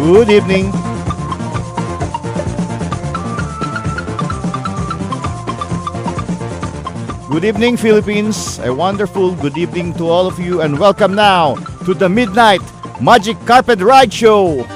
Good evening. Good evening, Philippines. A wonderful good evening to all of you, and welcome now to the Midnight Magic Carpet Ride Show.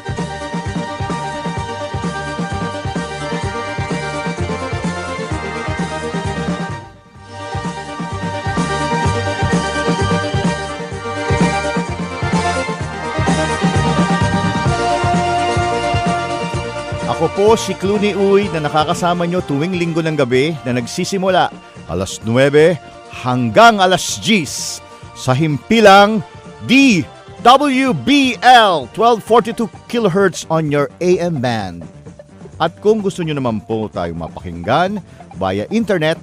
Ako po si Clooney Uy na nakakasama nyo tuwing linggo ng gabi na nagsisimula alas 9 hanggang alas 10 sa himpilang DWBL 1242 kHz on your AM band. At kung gusto nyo naman po tayong mapakinggan via internet,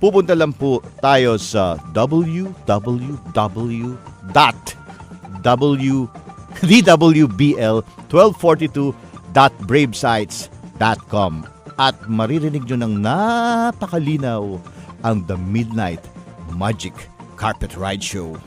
pupunta lang po tayo sa www.dwbl1242.bravesites.com at maririnig nyo ng napakalinaw ang The Midnight Magic Carpet Ride Show.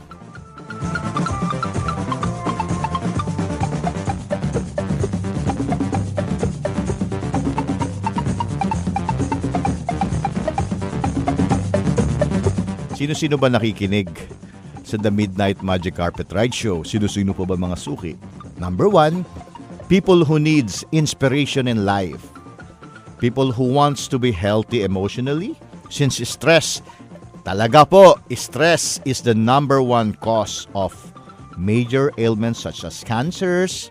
Sino-sino ba nakikinig sa The Midnight Magic Carpet Ride Show? Sino-sino po ba mga suki? Number 1, people who needs inspiration in life. People who wants to be healthy emotionally. Since stress, talaga po, stress is the number 1 cause of major ailments such as cancers,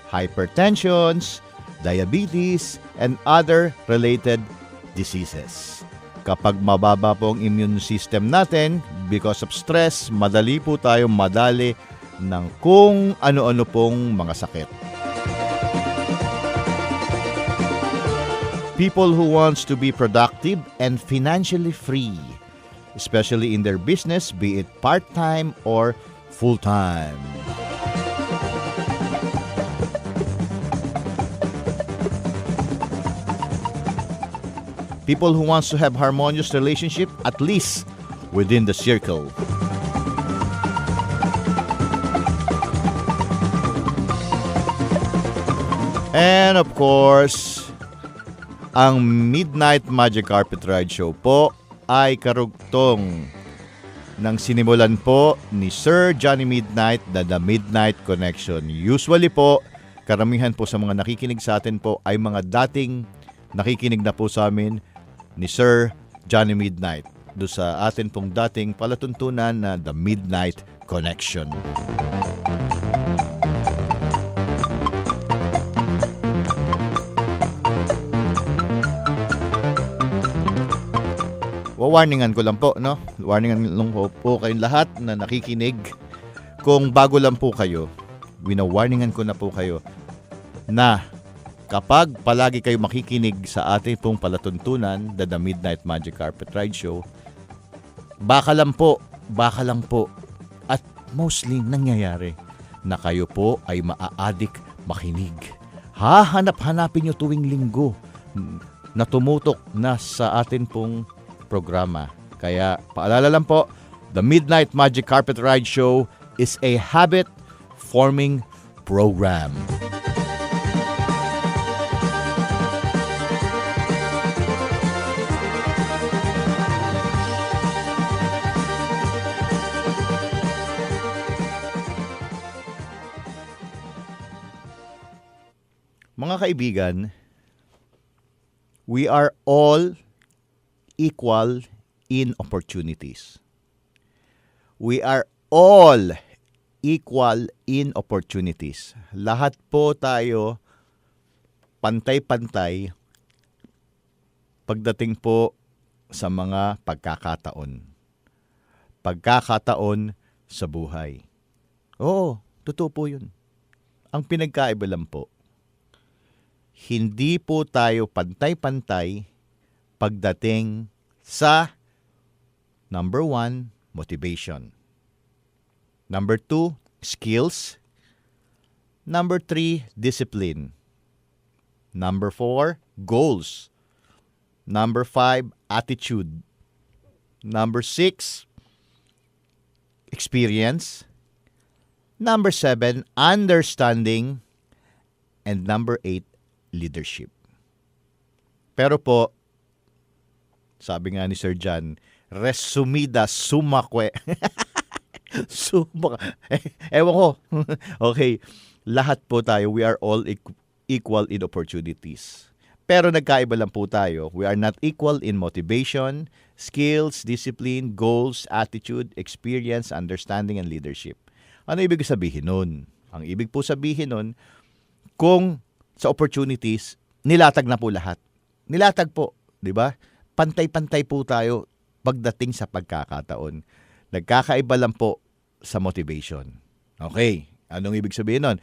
hypertensions, diabetes, and other related diseases. Kapag mababa po ang immune system natin, because of stress, madali po tayo madali ng kung ano-ano pong mga sakit. People who wants to be productive and financially free, especially in their business, be it part-time or full-time. People who wants to have harmonious relationship, at least within the circle. And of course, ang Midnight Magic Carpet Ride Show po ay karugtong ng sinimulan po ni Sir Johnny Midnight na The Midnight Connection. Usually po, karamihan po sa mga nakikinig sa atin po ay mga dating nakikinig na po sa amin ni Sir Johnny Midnight do sa atin pong dating palatuntunan na The Midnight Connection. Warningan ko lang po, no? Warningan lang po kayong lahat na nakikinig. Kung bago lang po kayo, winawarningan ko na po kayo na kapag palagi kayo makikinig sa ating pong palatuntunan, The Midnight Magic Carpet Ride Show, baka lang po, at mostly nangyayari na kayo po ay maa-addict makinig. Hahanap-hanapin nyo tuwing linggo na tumutok na sa atin pong programa. Kaya paalala lang po, The Midnight Magic Carpet Ride Show is a habit-forming program. Mga kaibigan, we are all equal in opportunities. We are all equal in opportunities. Lahat po tayo pantay-pantay pagdating po sa mga pagkakataon. Pagkakataon sa buhay. Oo, totoo po yun. Ang pinagkaiba lang po, hindi po tayo pantay-pantay pagdating sa number 1, motivation. Number 2, skills. Number 3, discipline. Number 4, goals. Number 5, attitude. Number 6, experience. Number 7, understanding. And number 8, leadership. Pero po, sabi nga ni Sir John, resumida sumakwe. Ewan ko. Okay. Lahat po tayo, we are all equal in opportunities. Pero nagkaiba lang po tayo. We are not equal in motivation, skills, discipline, goals, attitude, experience, understanding, and leadership. Ano ibig sabihin nun? Ang ibig po sabihin nun, kung sa opportunities, nilatag na po lahat. Nilatag po, di ba? Pantay-pantay po tayo pagdating sa pagkakataon. Nagkakaiba lang po sa motivation. Okay, anong ibig sabihin nun?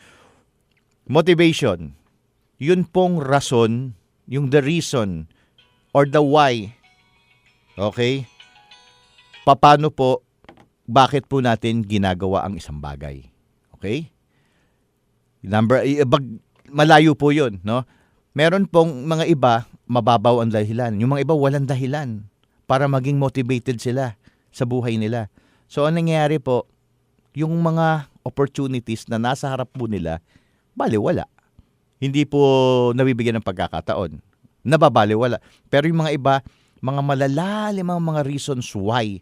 Motivation, yun pong rason, yung the reason or the why. Okay? Paano po, bakit po natin ginagawa ang isang bagay? Okay? Malayo po yun, no? Meron pong mga iba, mababaw ang dahilan. Yung mga iba, walang dahilan para maging motivated sila sa buhay nila. So, anong nangyayari po, yung mga opportunities na nasa harap po nila, baliwala. Hindi po nabibigyan ng pagkakataon. Nababaliwala. Pero yung mga iba, mga malalalim ang mga reasons why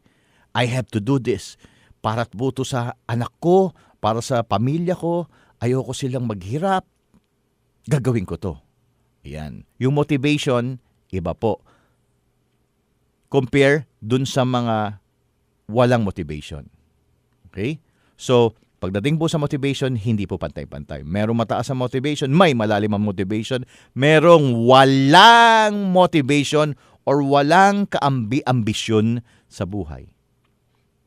I have to do this. Para po to sa anak ko, para sa pamilya ko, ayoko silang maghirap, gagawin ko to. Yan. Yung motivation, iba po. Compare dun sa mga walang motivation. Okay? So, pagdating po sa motivation, hindi po pantay-pantay. Merong mataas ang motivation, may malalim ang motivation. Merong walang motivation or walang kaambi-ambisyon sa buhay.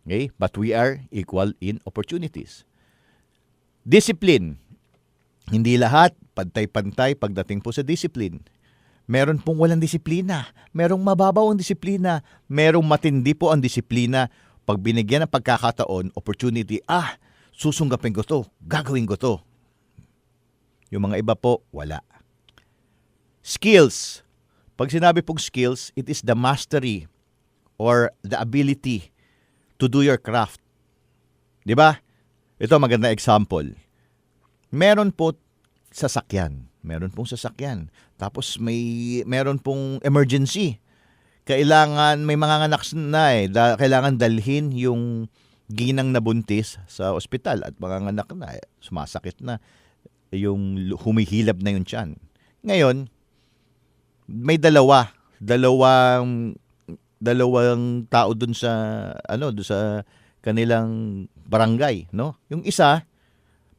Okay? But we are equal in opportunities. Discipline. Hindi lahat pantay-pantay pagdating po sa discipline. Meron pong walang disiplina. Merong mababaw ang disiplina. Merong matindi po ang disiplina. Pag binigyan ng pagkakataon, opportunity, susunggapin ko to, gagawin ko to. Yung mga iba po, wala. Skills. Pag sinabi pong skills, it is the mastery or the ability to do your craft. Di ba? Ito maganda example. Meron po sasakyan. Meron pong sasakyan. Tapos meron pong emergency. Kailangan, may mga anak na kailangan dalhin yung ginang na buntis sa ospital at mga anak na, sumasakit na, yung humihilab na yung tiyan. Ngayon, may dalawang tao dun sa kanilang barangay, no? Yung isa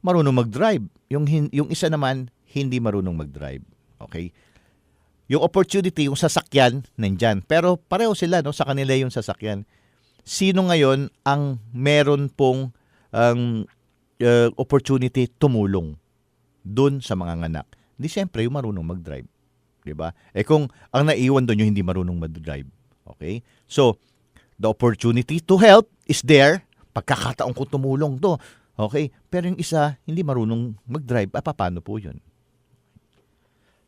marunong mag-drive, yung isa naman hindi marunong mag-drive. Okay? Yung opportunity, yung sasakyan nandyan, pero pareho sila, no, sa kanila yung sasakyan. Sino ngayon ang meron pong opportunity tumulong dun sa mga anak? Di siyempre yung marunong mag-drive. Diba? Kung ang naiwan doon yung hindi marunong mag-drive. Okay? So, the opportunity to help is there. Pagkakataon ko tumulong to. Okay? Pero yung isa, hindi marunong mag-drive. Paano po yun?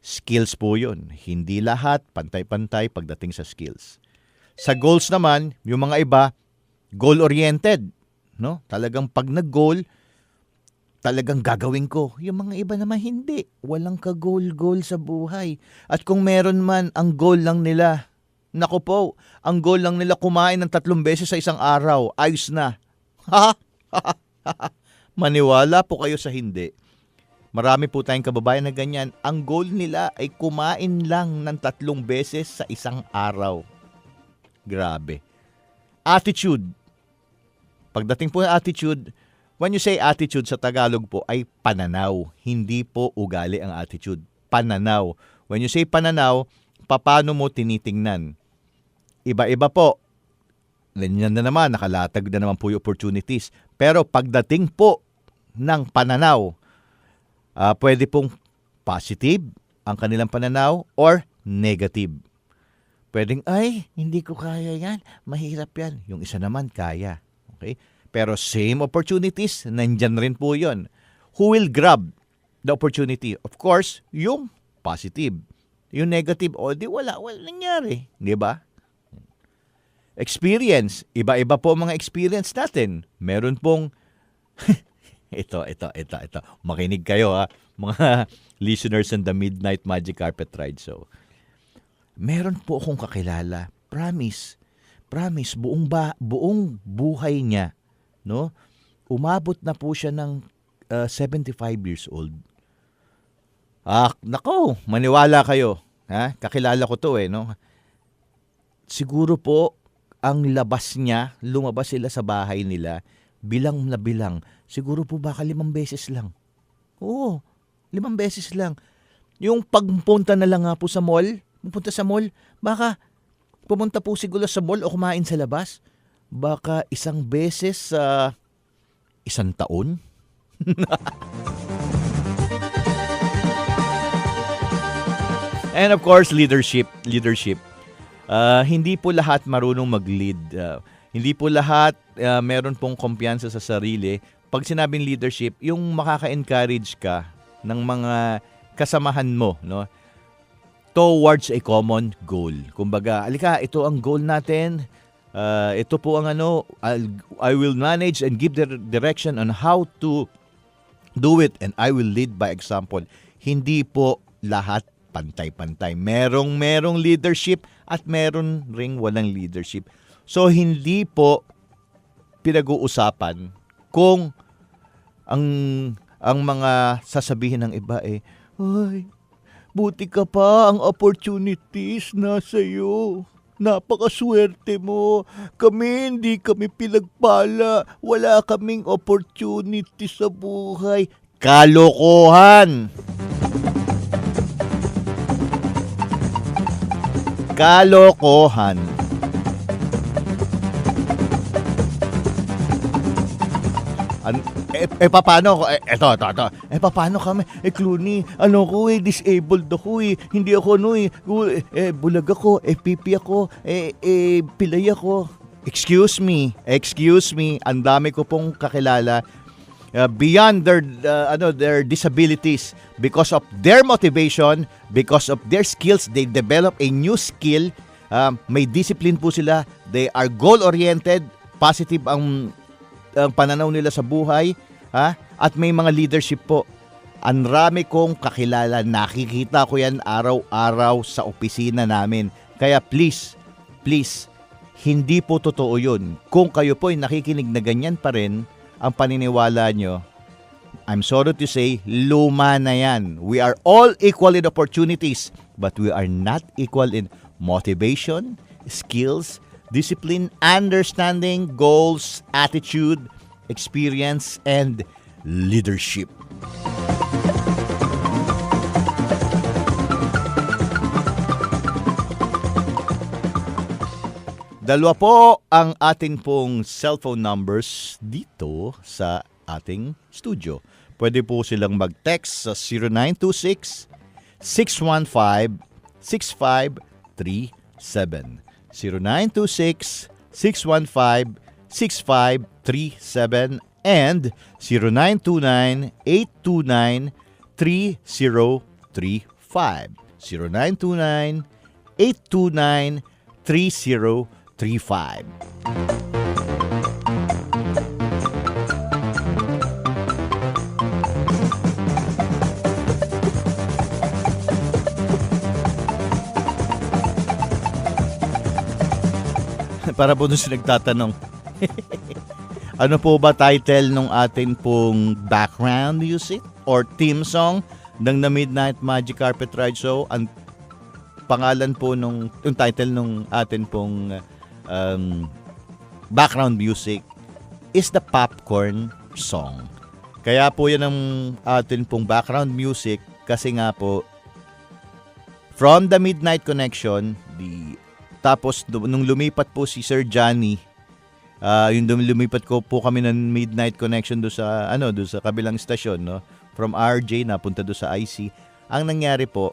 Skills po yun. Hindi lahat pantay-pantay pagdating sa skills. Sa goals naman, yung mga iba, goal-oriented. No? Talagang pag nag-goal, talagang gagawin ko. Yung mga iba naman hindi. Walang ka-goal-goal sa buhay. At kung meron man, ang goal lang nila, naku po, ang goal lang nila kumain ng 3 beses sa isang araw. Ayos na. Maniwala po kayo sa hindi. Marami po tayong kababayan na ganyan. Ang goal nila ay kumain lang ng 3 beses sa isang araw. Grabe. Attitude. Pagdating po ng attitude, when you say attitude sa Tagalog po ay pananaw. Hindi po ugali ang attitude. Pananaw. When you say pananaw, paano mo tinitingnan? Iba-iba po. Ganyan na naman, nakalatag na naman po yung opportunities. Pero pagdating po ng pananaw, pwede pong positive ang kanilang pananaw or negative. Pwedeng, hindi ko kaya yan. Mahirap yan. Yung isa naman, kaya. Okay? Pero same opportunities, nandyan rin po yun. Who will grab the opportunity? Of course, yung positive. Yung negative, di wala nangyari. Di ba? Experience. Iba-iba po mga experience natin. Meron pong, ito. Makinig kayo ha. mga listeners ng The Midnight Magic Carpet Ride Show. Meron po akong kakilala. Promise, buong buhay niya, no? Umabot na po siya ng 75 years old. Nako, maniwala kayo. Ha? Kakilala ko to no? Siguro po, ang labas niya, lumabas sila sa bahay nila, bilang na bilang, siguro po baka 5 beses lang. Oo, 5 beses lang. Yung pagpunta na lang nga po sa mall, baka pumunta po siguro sa mall o kumain sa labas, baka 1 beses sa 1 taon. And of course, leadership. Hindi po lahat marunong mag-lead. Hindi po lahat meron pong kumpiyansa sa sarili. Pag sinabing leadership, yung makaka-encourage ka ng mga kasamahan mo, no, towards a common goal. Kumbaga, alika, ito ang goal natin. Ito po ang I will manage and give the direction on how to do it, and I will lead by example. Hindi po lahat pantay-pantay. Merong leadership at meron ring walang leadership. So, hindi po pinag-uusapan kung ang mga sasabihin ng iba ay, buti ka pa, ang opportunities nasa iyo. Napakaswerte mo. Kami, hindi kami pinagpala. Wala kaming opportunity sa buhay. Kalokohan! Kalokohan. Paano ko? Ito. Paano kami? Clooney, disabled ako Hindi ako bulag ako, pipi ako, pilay ako. Excuse me. Ang dami ko pong kakilala beyond their disabilities, because of their motivation, because of their skills, they develop a new skill. May discipline po sila. They are goal-oriented, positive ang pananaw nila sa buhay, at may mga leadership po. Ang rami kong kakilala, nakikita ko yan araw-araw sa opisina namin. Kaya please, hindi po totoo yun. Kung kayo po ay nakikinig na ganyan pa rin ang paniniwala nyo, I'm sorry to say, luma na yan. We are all equal in opportunities, but we are not equal in motivation, skills, discipline, understanding, goals, attitude, experience, and leadership. Dalawa po ang ating pong cellphone numbers dito sa ating studio. Pwede po silang mag-text sa 0926-615-6537. 0926-615-6537 and 0929-829-3035. 0929-829-3035. Para po dun sa nagtatanong, ano po ba title nung atin pong background music or theme song ng The Midnight Magic Carpet Ride Show? Ang pangalan po yung title nung atin pong background music is the Popcorn Song. Kaya po yan ang atin pong background music kasi nga po from the Midnight Connection, tapos nung lumipat po si Sir Johnny, yung lumipat ko po kami ng Midnight Connection do sa kabilang stasyon, no? From RJ napunta do sa IC. Ang nangyari po,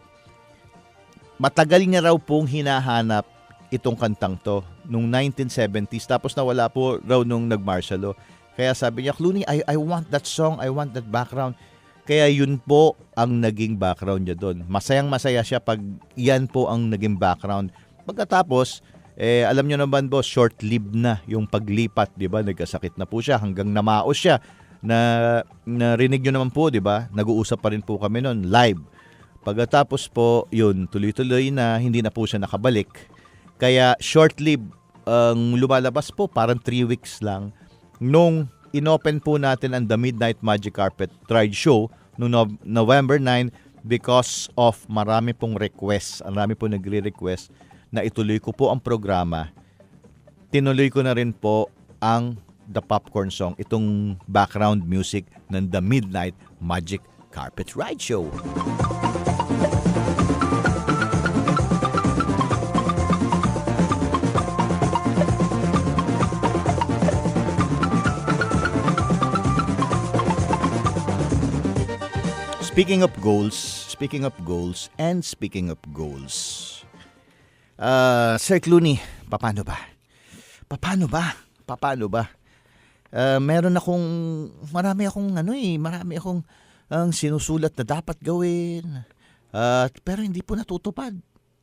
matagal niya raw pong hinahanap itong kantang to nung 1970s, tapos nawala po raw nung nag-martial law. Kaya sabi niya, Clooney, I want that song, I want that background. Kaya yun po ang naging background niya doon. Masayang-masaya siya pag yan po ang naging background. Pagkatapos, alam niyo naman boss, short-lived na yung paglipat, di ba? Nagkasakit na po siya hanggang namaos siya. narinig nyo naman po, di ba? Nag-uusap pa rin po kami noon, live. Pagkatapos po, yun, tuloy-tuloy na hindi na po siya nakabalik. Kaya short-lived ang lumalabas po, parang 3 weeks lang. Nung inopen po natin ang The Midnight Magic Carpet Ride Show noong November 9 because of marami pong requests, marami pong nagre-request na ituloy ko po ang programa. Tinuloy ko na rin po ang The Popcorn Song, itong background music ng The Midnight Magic Carpet Ride Show. Speaking of goals, Sir Clooney, paano ba? Marami akong sinusulat na dapat gawin. Pero hindi po natutupad.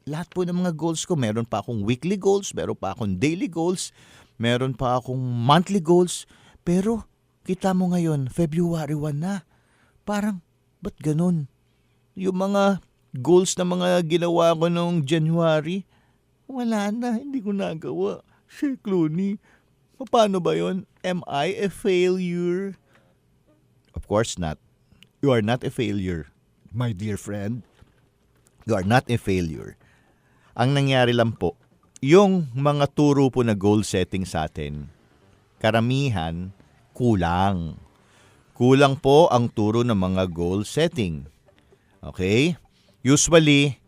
Lahat po ng mga goals ko, meron pa akong weekly goals, meron pa akong daily goals, meron pa akong monthly goals. Pero kita mo ngayon, February 1 na. Parang, ba't ganun? Yung mga goals na mga ginawa ko noong January, wala na, hindi ko nagawa. Sir Clooney, paano ba yun? Am I a failure? Of course not. You are not a failure, my dear friend. You are not a failure. Ang nangyari lang po, yung mga turo po na goal setting sa atin, karamihan, kulang. Kulang po ang turo ng mga goal setting. Okay? Usually,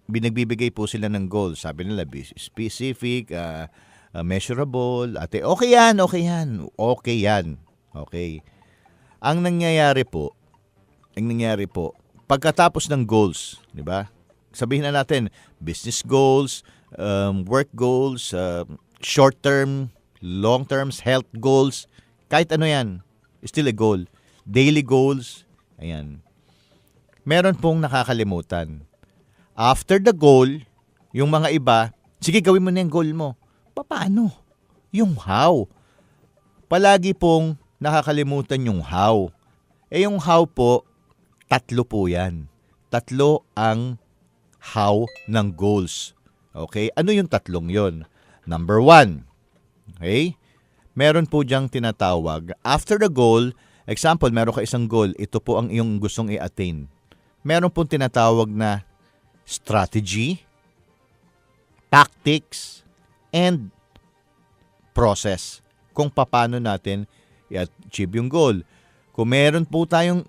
binagbibigay po sila ng goal. Sabi nila, specific, measurable, okay yan. Okay. Ang nangyayari po, pagkatapos ng goals, di ba? Sabihin na natin, business goals, work goals, short-term, long-term, health goals, kahit ano yan, still a goal. Daily goals, ayan. Meron pong nakakalimutan. After the goal, yung mga iba, sige gawin mo na yung goal mo. Paano? Yung how. Palagi pong nakakalimutan yung how. Yung how po, 3 po yan. 3 ang how ng goals. Okay? Ano yung 3 yon? Number 1. Okay? Meron po diyang tinatawag. After the goal, example, meron ka isang goal. Ito po ang iyong gustong i-attain. Meron pong tinatawag na strategy, tactics, and process kung paano natin i-achieve yung goal. Kung meron po tayong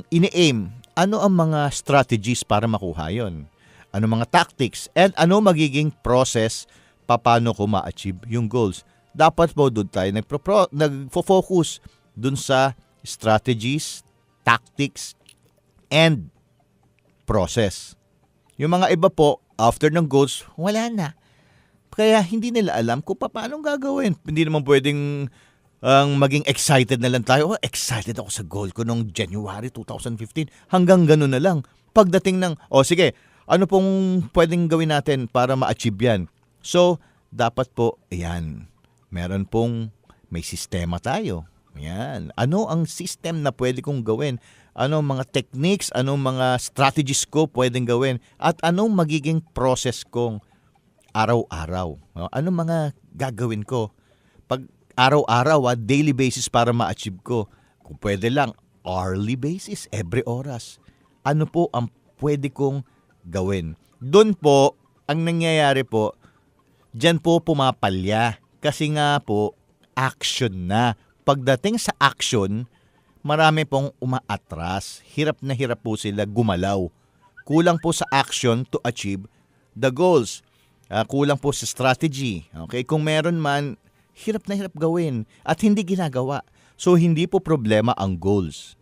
ini-aim, ano ang mga strategies para makuha yon? Ano mga tactics? And ano magiging process paano ko ma-achieve yung goals? Dapat po doon tayo nagfo-focus doon sa strategies, tactics, and process. Yung mga iba po, after ng goals, wala na. Kaya hindi nila alam kung paano gagawin. Hindi naman pwedeng maging excited na lang tayo. Excited ako sa goal ko noong January 2015. Hanggang ganun na lang. Pagdating ng, sige, ano pong pwedeng gawin natin para ma-achieve yan? So, dapat po, may sistema tayo. Yan. Ano ang system na pwede kong gawin? Ano mga techniques, ano mga strategies ko pwedeng gawin? At anong magiging process kong araw-araw? Ano mga gagawin ko? Pag araw-araw, daily basis para ma-achieve ko. Kung pwede lang, hourly basis, every oras. Ano po ang pwede kong gawin? Doon po, ang nangyayari po, dyan po pumapalya. Kasi nga po, action na. Pagdating sa action, marami pong umaatras. Hirap na hirap po sila gumalaw. Kulang po sa action to achieve the goals. Kulang po sa strategy. Okay? Kung meron man, hirap na hirap gawin at hindi ginagawa. So, hindi po problema ang goals.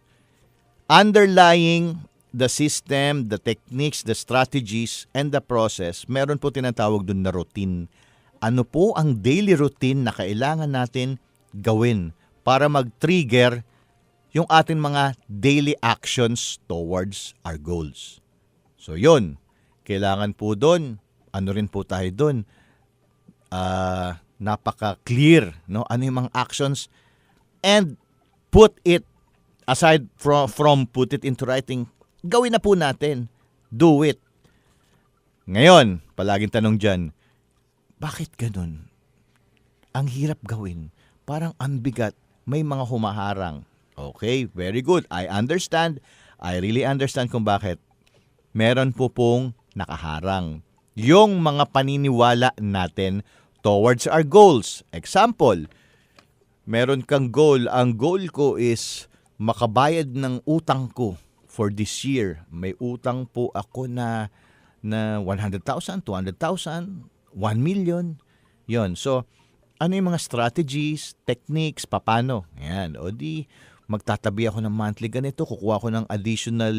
Underlying the system, the techniques, the strategies, and the process, meron po tinatawag dun na routine. Ano po ang daily routine na kailangan natin gawin para mag-trigger yung ating mga daily actions towards our goals. So yun, kailangan po doon, ano rin po tayo doon, napaka-clear, no? Ano yung mga actions and put it aside from put it into writing. Gawin na po natin. Do it. Ngayon, palaging tanong dyan, bakit ganun? Ang hirap gawin. Parang ang bigat. May mga humaharang. Okay, very good. I understand. I really understand kung bakit. Meron po pong nakaharang. Yung mga paniniwala natin towards our goals. Example, meron kang goal. Ang goal ko is makabayad ng utang ko for this year. May utang po ako na 100,000, 200,000, 1 million. Yon. So, ano yung mga strategies, techniques, papano? Ayan. O di, magtatabi ako ng monthly ganito, kukuha ko ng additional,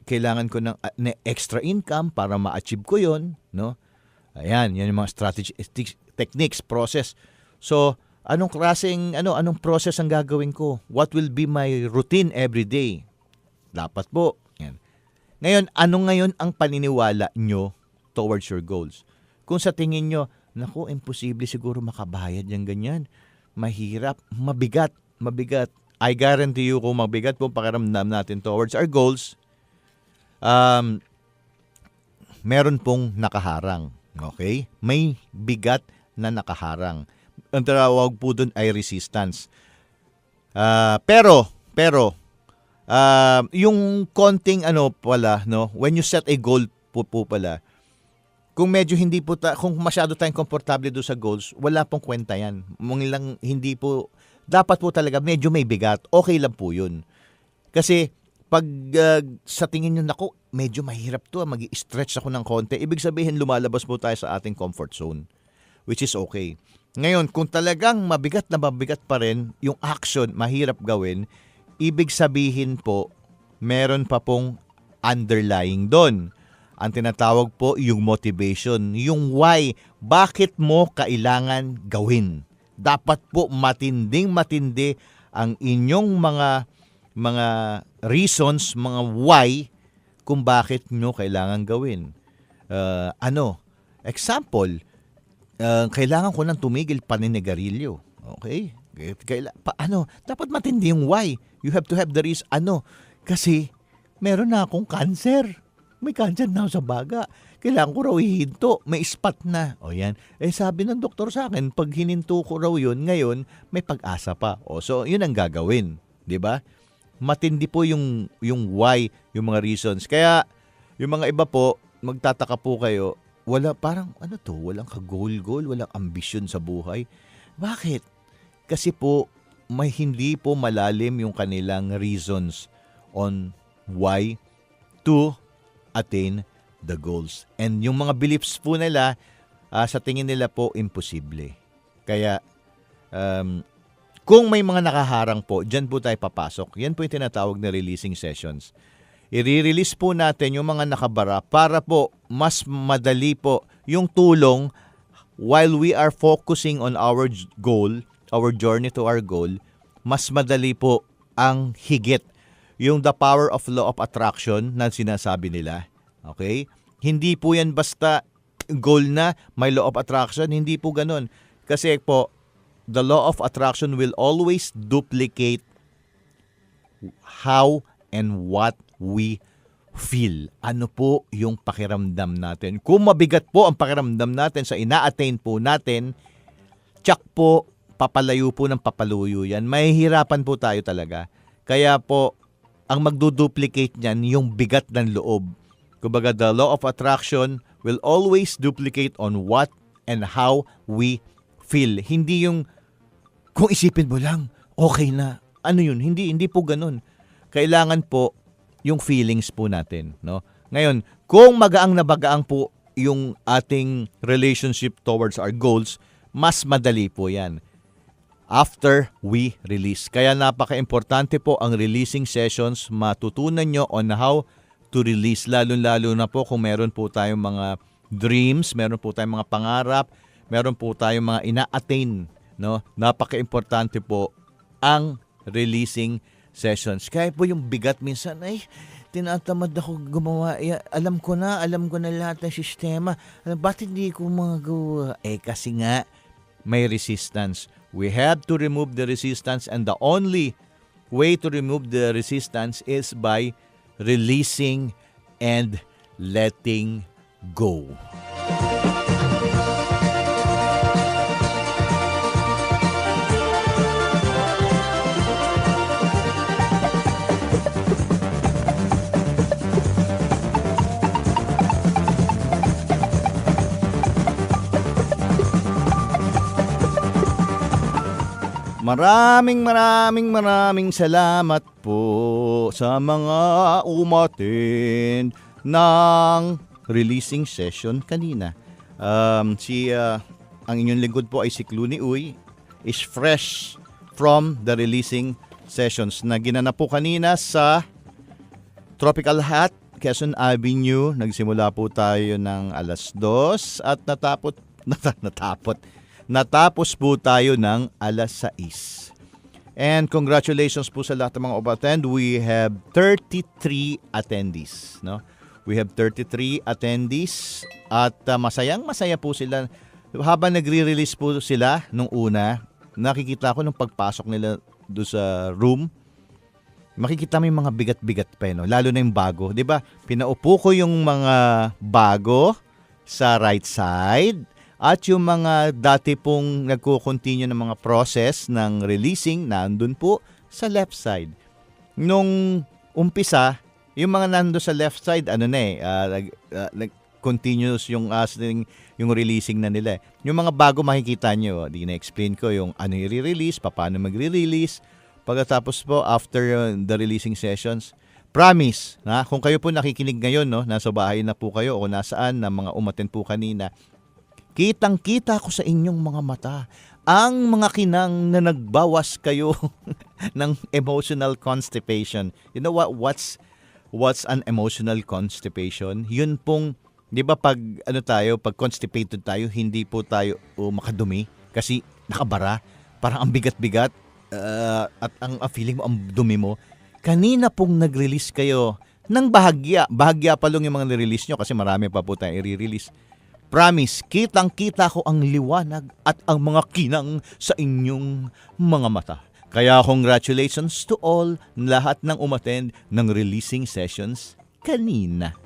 kailangan ko ng extra income para ma-achieve ko yon, no? Ayan, yan yung mga strategy, techniques, process. So, anong process ang gagawin ko? What will be my routine every day? Dapat po. Yan. Ngayon, ngayon ang paniniwala nyo towards your goals? Kung sa tingin nyo, naku, imposible siguro makabayad yung ganyan. Mahirap, mabigat. I guarantee you kung mabigat po pakiramdam natin towards our goals, meron pong nakaharang. Okay? May bigat na nakaharang. Ang tawag po dun ay resistance. Pero, yung konting when you set a goal po pala, kung medyo kung masyado tayong komportable doon sa goals, wala pong kwenta yan. Dapat po talaga medyo may bigat. Okay lang po yun. Kasi pag sa tingin nyo, naku, medyo mahirap to, mag-i-stretch ako ng konti, ibig sabihin lumalabas po tayo sa ating comfort zone, which is okay. Ngayon, kung talagang mabigat pa rin, yung action, mahirap gawin, ibig sabihin po, meron pa pong underlying doon. Ang tinatawag po yung motivation, yung why, bakit mo kailangan gawin. Dapat po matindi ang inyong mga reasons, mga why kung bakit nyo kailangan gawin. Example, kailangan ko nang tumigil paninigarilyo. Okay? Dapat matindi yung why. You have to have the reason. Kasi meron na akong cancer. May cancer na ako sa baga. Kailangan ko raw ihinto. May spot na. O yan. Sabi ng doktor sa akin, pag hininto ko raw yun, ngayon, may pag-asa pa. So, yun ang gagawin. 'Di ba? Matindi po yung why, yung mga reasons. Kaya, yung mga iba po, magtataka po kayo, walang ka-goal, walang ambisyon sa buhay. Bakit? Kasi po, hindi po malalim yung kanilang reasons on why to attain the goals. And yung mga beliefs po nila, sa tingin nila po, imposible. Kaya, kung may mga nakaharang po, dyan po tayo papasok. Yan po yung tinatawag na releasing sessions. I-release po natin yung mga nakabara para po mas madali po yung tulong while we are focusing on our goal, our journey to our goal, mas madali po ang higit. Yung the power of law of attraction na sinasabi nila. Okay? Hindi po yan basta goal na may law of attraction. Hindi po ganun. Kasi po, the law of attraction will always duplicate how and what we feel. Ano po yung pakiramdam natin? Kung mabigat po ang pakiramdam natin sa ina-attain po natin, tsak po, papalayo po ng papaluyo yan. Mahihirapan po tayo talaga. Kaya po, ang magduduplicate niyan yung bigat ng loob. Kumbaga, the law of attraction will always duplicate on what and how we feel. Hindi yung, kung isipin mo lang, okay na. Ano yun? Hindi po ganun. Kailangan po yung feelings po natin. No? Ngayon, kung magaang na bagaang po yung ating relationship towards our goals, mas madali po yan after we release. Kaya napaka-importante po ang releasing sessions. Matutunan nyo on how to release. Lalo-lalo na po kung meron po tayong mga dreams, meron po tayong mga pangarap, meron po tayong mga ina-attain. No? Napaka-importante po ang releasing sessions. Kaya po yung bigat minsan, tinatamad ako gumawa. Alam ko na lahat ng sistema. Ba't hindi ko magawa? Kasi nga, may resistance. We have to remove the resistance, and the only way to remove the resistance is by releasing and letting go. Maraming salamat po sa mga umattend ng releasing session kanina. Ang inyong lingkod po ay si Clooney Uy, is fresh from the releasing sessions na ginanap po kanina sa Tropical Hat, Quezon Avenue. Nagsimula po tayo ng 2:00 at natapos po tayo ng 6:00. And congratulations po sa lahat ng mga umattend. We have 33 attendees, no? We have 33 attendees at masayang-masaya po sila. Habang nagre-release po sila nung una, nakikita ko nung pagpasok nila doon sa room, makikita mo yung mga bigat-bigat pa, no? Lalo na yung bago. 'Di ba? Pinaupo ko yung mga bago sa right side. At yung mga dati pong nagko-continue ng mga process ng releasing, nandun po sa left side. Nung umpisa, yung mga nandun sa left side, continuous yung releasing na nila. Yung mga bago makikita nyo, di na-explain ko yung ano yung re-release, paano magre-release. Pagkatapos po, after the releasing sessions, promise, na kung kayo po nakikinig ngayon, no, nasa bahay na po kayo o nasaan na mga umattend po kanina, kitang-kita ko sa inyong mga mata ang mga kinang na nagbawas kayo ng emotional constipation. You know what's an emotional constipation? Yun pong, 'di ba pag pag constipated tayo, hindi po tayo makadumi kasi nakabara, parang ang bigat-bigat at ang feeling mo ang dumi mo. Kanina pong nag-release kayo ng bahagya pa lang yung mga nirelease nyo kasi marami pa po tayong i-release. Promise, kitang-kita ko ang liwanag at ang mga kinang sa inyong mga mata. Kaya congratulations to all, lahat ng umattend ng releasing sessions kanina.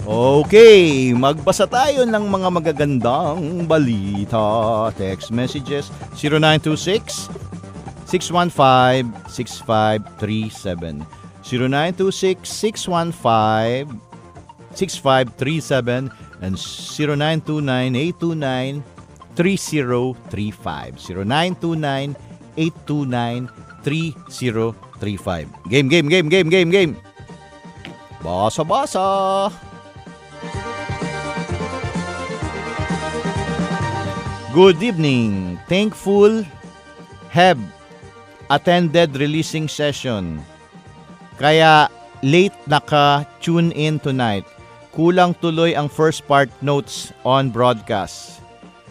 Okay, magbasa tayo ng mga magagandang balita. Text messages 0926 615 6537. 0926 615 6537 and 0929 829 3035. 0929 829 3035. Game. Basa. Good evening. Thankful have attended releasing session. Kaya late naka-tune in tonight. Kulang tuloy ang first part notes on broadcast.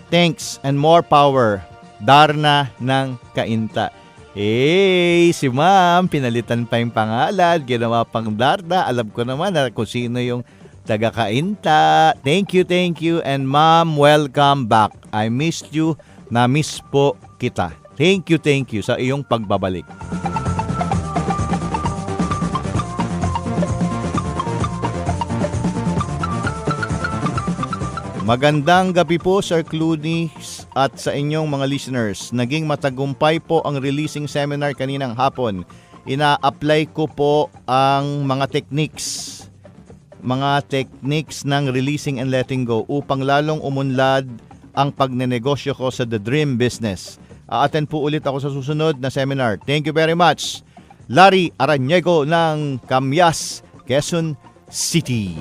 Thanks and more power. Darna ng Kainta. Hey, si ma'am, pinalitan pa yung pangalan, ginawa pang Darna. Alam ko naman kung sino yung taga-Kainta. Thank you. And ma'am, welcome back. I missed you. Na-miss po kita. Thank you sa iyong pagbabalik. Magandang gabi po, Sir Clooney, at sa inyong mga listeners. Naging matagumpay po ang releasing seminar kaninang hapon. Ina-apply ko po ang mga techniques ng releasing and letting go upang lalong umunlad ang pagnenegosyo ko sa The Dream Business. A-attend po ulit ako sa susunod na seminar. Thank you very much. Larry Aranyego ng Camyas, Quezon City.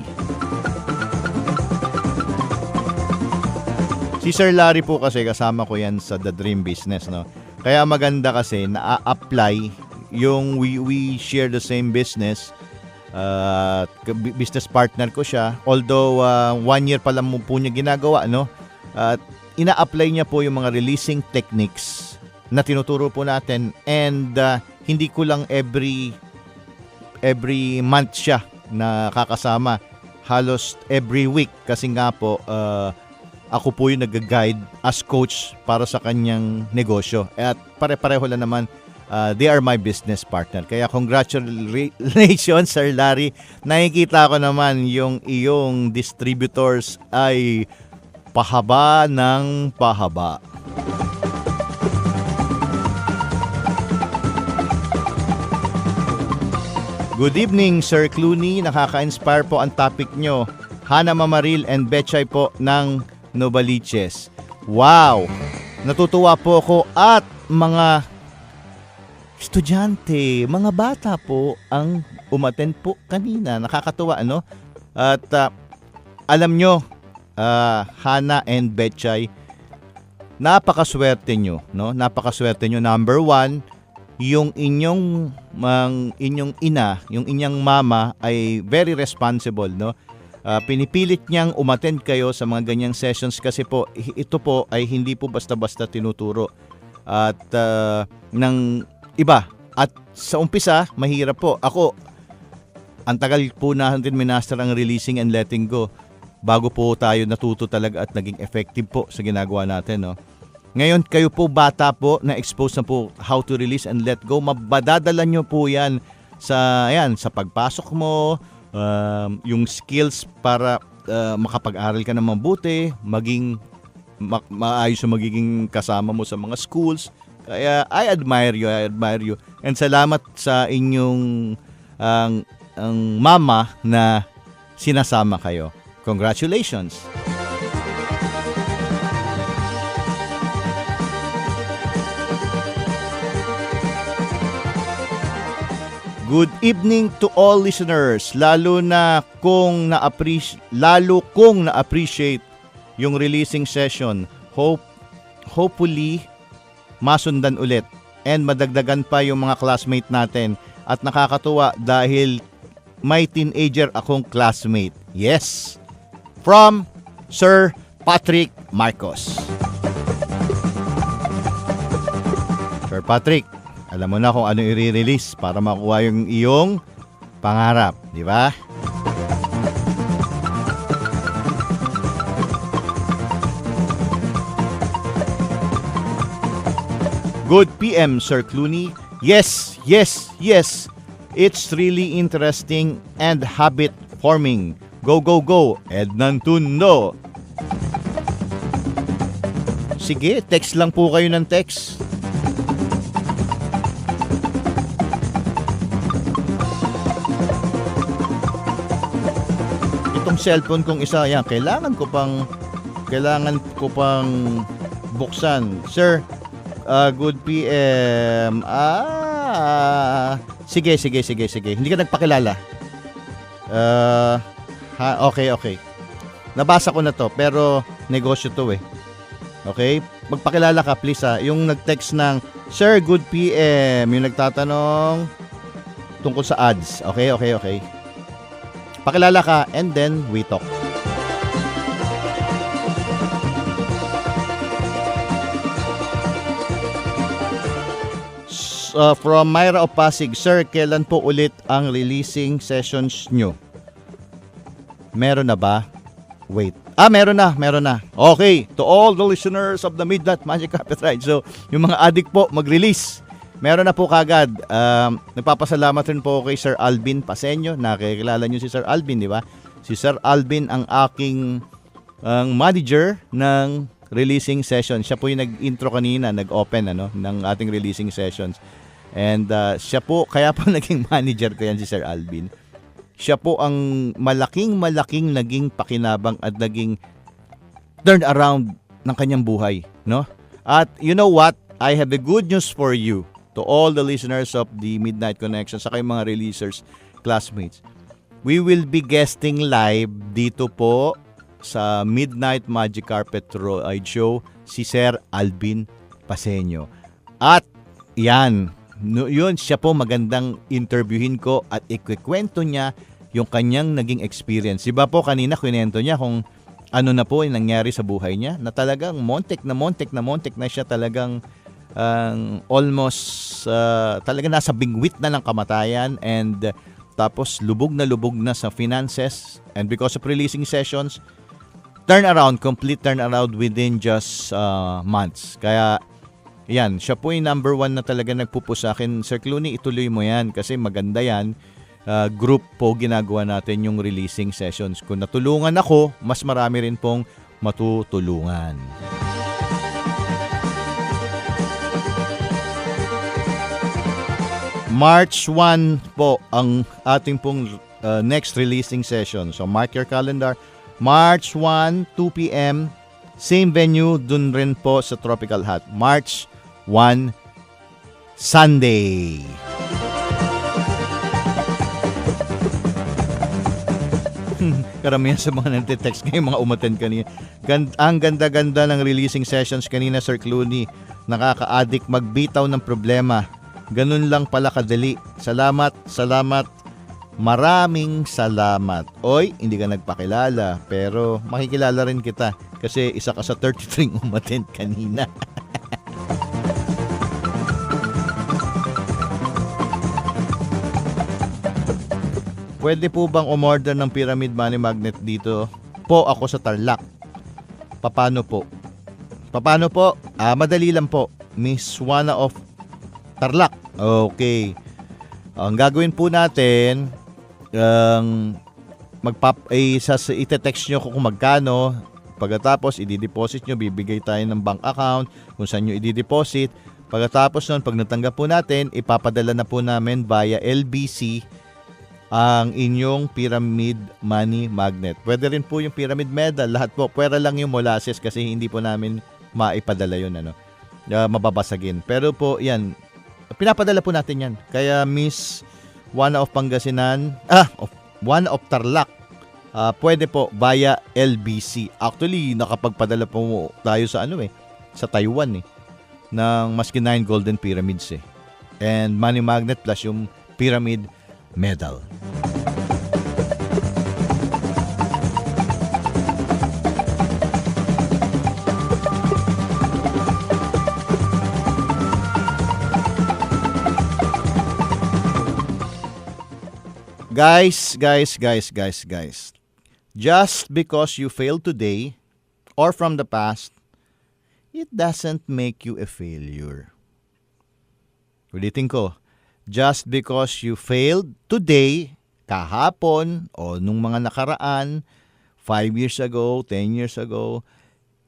Si Sir Larry po kasi kasama ko yan sa The Dream Business, no? Kaya maganda kasi na-apply yung we share the same business. Business partner ko siya. Although 1 year pa lang po niya ginagawa, no? Ina-apply niya po yung mga releasing techniques na tinuturo po natin, and hindi ko lang every month siya na kakasama, halos every week kasi nga po ako po yung nag-guide as coach para sa kanyang negosyo, at pare-pareho lang naman. They are my business partner. Kaya congratulations, Sir Larry. Nakikita ko naman yung iyong distributors ay pahaba ng pahaba. Good evening, Sir Clooney. Nakaka-inspire po ang topic nyo. Hana Mamaril and Betchay po ng Novaliches. Wow! Natutuwa po ako at mga estudyante, mga bata po ang umattend po kanina. Nakakatuwa, ano? At alam nyo, Hana and Betchay, napakaswerte nyo, no? Napakaswerte nyo. Number one, yung inyong ina, yung inyong mama ay very responsible, no? Pinipilit niyang umattend kayo sa mga ganyang sessions kasi po ito po ay hindi po basta-basta tinuturo at ng iba. At sa umpisa, mahirap po. Ako, ang tagal po natin minaster ang releasing and letting go bago po tayo natuto talaga at naging effective po sa ginagawa natin, no? Ngayon, kayo po bata po, na-expose na po how to release and let go. Mabadadala nyo po yan sa pagpasok mo, yung skills para makapag-aral ka ng mabuti, maging maayos yung magiging kasama mo sa mga schools. Kaya I admire you. And salamat sa inyong ang mama na sinasama kayo. Congratulations. Good evening to all listeners, lalo kung na-appreciate yung releasing session. Hopefully masundan ulit and madagdagan pa yung mga classmate natin, at nakakatuwa dahil may teenager akong classmate. Yes, from Sir Patrick Marcos. Sir Patrick, alam mo na kung ano i-release para makuha yung iyong pangarap, di ba? Good PM, Sir Clooney. Yes. It's really interesting and habit forming. Go. Ednan Tundo. Sige, text lang po kayo ng text. Itong cellphone kong isa, yan, kailangan ko pang buksan. Sir, good PM. Sige. Hindi ka nagpakilala. Okay. Nabasa ko na to, pero negosyo to eh. Okay? Magpakilala ka please ha. Yung nag-text ng Sir, good PM. Yung nagtatanong tungkol sa ads. Okay. Pakilala ka and then we talk. From Myra of Pasig, Sir, kailan po ulit ang releasing sessions nyo? Meron na ba? Wait. Meron na. Okay, to all the listeners of the Midnight Magic Carpet Ride. So, yung mga addict po, mag-release. Meron na po kagad. Nagpapasalamat rin po kay Sir Alvin Paseño. Nakikilala nyo si Sir Alvin, di ba? Si Sir Alvin ang aking manager ng releasing session. Siya po yung nag-intro kanina, nag-open ng ating releasing sessions. And siya po, kaya po naging manager ko yan si Sir Alvin. Siya po ang malaking naging pakinabang at naging turn around ng kanyang buhay, no? At you know what? I have a good news for you, to all the listeners of the Midnight Connection, sa kayong mga releasers, classmates. We will be guesting live dito po sa Midnight Magic Carpet Ride Show si Sir Alvin Paseño. At yan, yun siya po, magandang interviewin ko at ikwikwento niya yung kanyang naging experience. Diba po kanina kwento niya kung ano na po yung nangyari sa buhay niya, na talagang montek na siya talagang almost talaga nasa bingwit na ng kamatayan, and tapos lubog na sa finances, and because of releasing sessions, complete turnaround within just months. Kaya yan, siya po yung number 1 na talaga nagpupush sa akin. Sir Clooney, ituloy mo yan kasi maganda yan. Group po ginagawa natin yung releasing sessions. Kung natulungan ako, mas marami rin pong matutulungan. March 1 po ang ating pong next releasing session. So mark your calendar. March 1, 2 p.m. Same venue, dun rin po sa Tropical Hut. March 1, Sunday. Karamihan sa mga nagte-text ngayon, mga umattend kanina. Ang ganda-ganda ng releasing sessions kanina, Sir Clooney. Nakaka-addict magbitaw ng problema. Ganun lang pala kadali. Salamat. Maraming salamat. Oy, hindi ka nagpakilala, pero makikilala rin kita kasi isa ka sa 33 umattend kanina. Pwede po bang umorder ng Pyramid Money Magnet dito? Po ako sa Tarlac. Paano po? Madali lang po. Miss Juana of Tarlac. Okay. Ang gagawin po natin, ite-text nyo kung magkano. Pagkatapos, i-deposit nyo, bibigay tayo ng bank account kung saan nyo i-deposit. Pagkatapos nun, pag natanggap po natin, ipapadala na po namin via LBC ang inyong Pyramid Money Magnet. Pwede rin po yung Pyramid Medal, lahat po. Pwera lang yung molasses kasi hindi po namin maipadala yun, mababasagin. Pero po, yan, pinapadala po natin yan. Kaya Miss Juana of Pangasinan, Juana of Tarlac, pwede po via LBC. Actually, nakapagpadala po tayo sa sa Taiwan ng maski 9 golden pyramids and money magnet plus yung pyramid medal. Guys. Just because you failed today or from the past, it doesn't make you a failure. Ulitin ko. Just because you failed today, kahapon, o nung mga nakaraan, 5 years ago, 10 years ago,